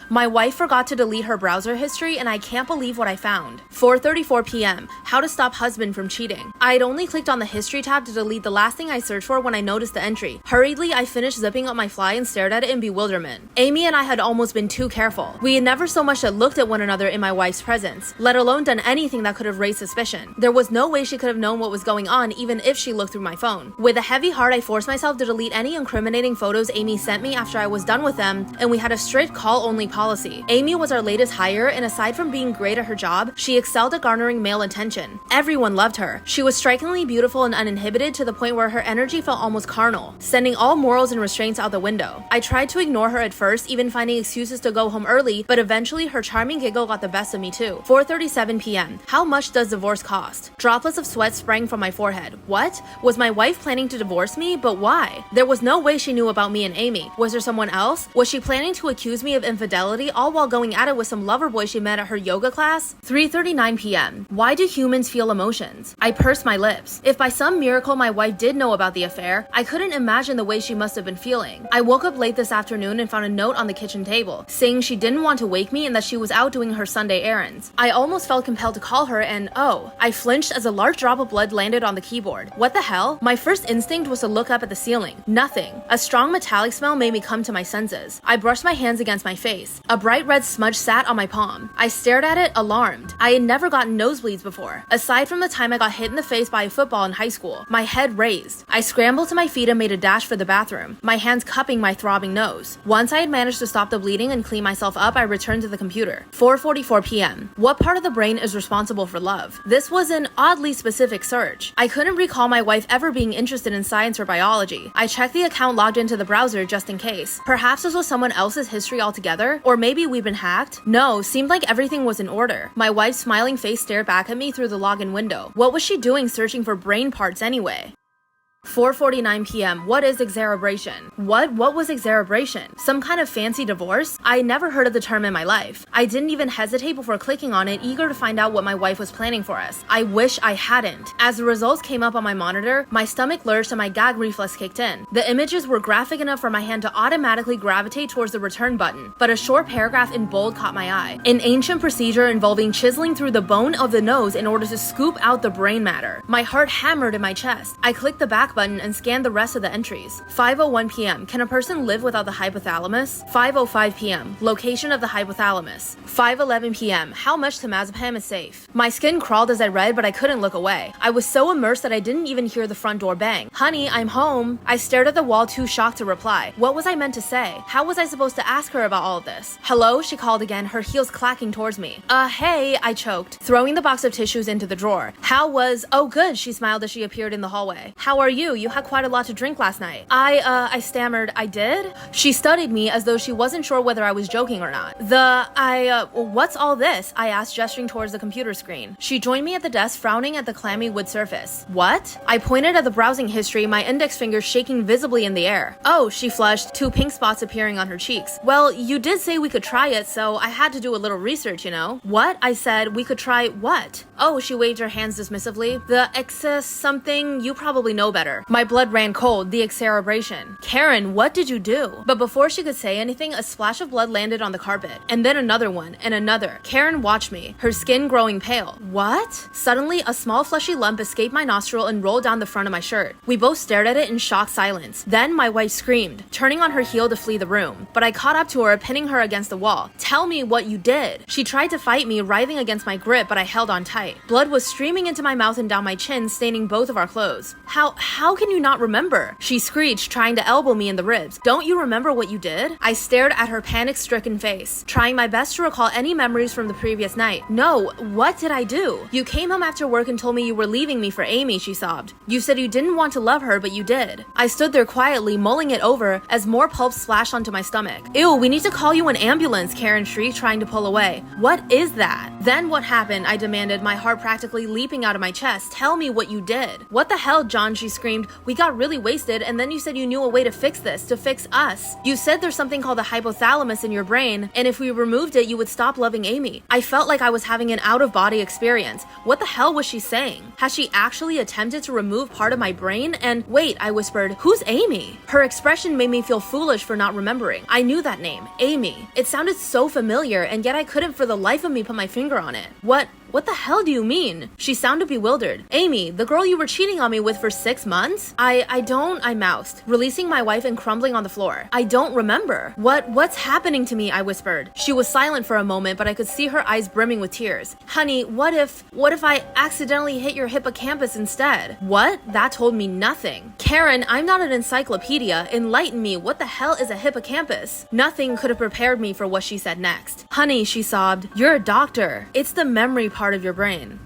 My wife forgot to delete her browser history and I can't believe what I found. 4:34 p.m. How to stop husband from cheating. I had only clicked on the history tab to delete the last thing I searched for when I noticed the entry. Hurriedly, I finished zipping up my fly and stared at it in bewilderment. Amy and I had almost been too careful. We had never so much as looked at one another in my wife's presence, let alone done anything that could have raised suspicion. There was no way she could have known what was going on even if she looked through my phone. With a heavy heart, I forced myself to delete any incriminating photos Amy sent me after I was done with them, and we had a strict call-only policy. Amy was our latest hire, and aside from being great at her job, she excelled at garnering male attention. Everyone loved her. She was strikingly beautiful and uninhibited to the point where her energy felt almost carnal, sending all morals and restraints out the window. I tried to ignore her at first, even finding excuses to go home early, but eventually her charming giggle got the best of me too. 4:37 p.m. How much does divorce cost? Droplets of sweat sprang from my forehead. What? Was my wife planning to divorce me? But why? There was no way she knew about me and Amy. Was there someone else? Was she planning to accuse me of infidelity all while going at it with some lover boy she met at her yoga class? 3:39 p.m. Why do humans feel emotions? I pursed my lips. If by some miracle my wife did know about the affair, I couldn't imagine the way she must have been feeling. I woke up late this afternoon and found a note on the kitchen table saying she didn't want to wake me and that she was out doing her Sunday errands. I almost felt compelled to call her and I flinched as a large drop of blood landed on the keyboard. What the hell? My first instinct was to look up at the ceiling. Nothing. A strong metallic smell made me come to my senses. I brushed my hands against my face. A bright red smudge sat on my palm. I stared at it, alarmed. I had never gotten nosebleeds before. Aside from the time I got hit in the face by a football in high school, my head raised. I scrambled to my feet and made a dash for the bathroom, my hands cupping my throbbing nose. Once I had managed to stop the bleeding and clean myself up, I returned to the computer. 4:44 p.m. What part of the brain is responsible for love? This was an oddly specific search. I couldn't recall my wife ever being interested in science or biology. I checked the account logged into the browser just in case. Perhaps this was someone else's history altogether? Or maybe we've been hacked? No, seemed like everything was in order. My wife's smiling face stared back at me through the login window. What was she doing searching for brain parts anyway? 4:49 p.m. What is exacerbation? What was exacerbation? Some kind of fancy divorce? I never heard of the term in my life. I didn't even hesitate before clicking on it, eager to find out what my wife was planning for us. I wish I hadn't. As the results came up on my monitor, my stomach lurched and my gag reflex kicked in. The images were graphic enough for my hand to automatically gravitate towards the return button, but a short paragraph in bold caught my eye. An ancient procedure involving chiseling through the bone of the nose in order to scoop out the brain matter. My heart hammered in my chest. I clicked the back button and scanned the rest of the entries. 5:01 p.m. Can a person live without the hypothalamus? 5:05 p.m. Location of the hypothalamus. 5:11 p.m. How much temazepam is safe? My skin crawled as I read, but I couldn't look away. I was so immersed that I didn't even hear the front door bang. Honey, I'm home. I stared at the wall, too shocked to reply. What was I meant to say? How was I supposed to ask her about all of this? Hello? She called again, her heels clacking towards me. Hey, I choked, throwing the box of tissues into the drawer. Oh, good, she smiled as she appeared in the hallway. How are you? You had quite a lot to drink last night. I stammered, I did? She studied me as though she wasn't sure whether I was joking or not. What's all this? I asked, gesturing towards the computer screen. She joined me at the desk, frowning at the clammy wood surface. What? I pointed at the browsing history, my index finger shaking visibly in the air. Oh, she flushed, 2 pink spots appearing on her cheeks. Well, you did say we could try it, so I had to do a little research, you know? What? I said, we could try what? Oh, she waved her hands dismissively. The excess something, you probably know better. My blood ran cold, the exacerbation. Karen, what did you do? But before she could say anything, a splash of blood landed on the carpet. And then another one, and another. Karen watched me, her skin growing pale. What? Suddenly, a small fleshy lump escaped my nostril and rolled down the front of my shirt. We both stared at it in shocked silence. Then my wife screamed, turning on her heel to flee the room. But I caught up to her, pinning her against the wall. Tell me what you did. She tried to fight me, writhing against my grip, but I held on tight. Blood was streaming into my mouth and down my chin, staining both of our clothes. How can you not remember? She screeched, trying to elbow me in the ribs. Don't you remember what you did? I stared at her panic-stricken face, trying my best to recall any memories from the previous night. No, what did I do? You came home after work and told me you were leaving me for Amy, she sobbed. You said you didn't want to love her, but you did. I stood there quietly, mulling it over as more pulp splashed onto my stomach. Ew, we need to call you an ambulance, Karen shrieked, trying to pull away. What is that? Then what happened? I demanded, my heart practically leaping out of my chest. Tell me what you did. What the hell, John? She screamed. We got really wasted, and then you said you knew a way to fix this, to fix us. You said there's something called the hypothalamus in your brain, and if we removed it, you would stop loving Amy. I felt like I was having an out-of-body experience. What the hell was she saying? Has she actually attempted to remove part of my brain? And wait, I whispered, who's Amy? Her expression made me feel foolish for not remembering. I knew that name, Amy. It sounded so familiar, and yet I couldn't for the life of me put my finger on it. What the hell do you mean? She sounded bewildered. Amy, the girl you were cheating on me with for 6 months? I mouthed, releasing my wife and crumbling on the floor. I don't remember. What's happening to me? I whispered. She was silent for a moment, but I could see her eyes brimming with tears. Honey, what if I accidentally hit your hippocampus instead? What? That told me nothing. Karen, I'm not an encyclopedia. Enlighten me. What the hell is a hippocampus? Nothing could have prepared me for what she said next. Honey, she sobbed, you're a doctor. It's the memory part of your brain.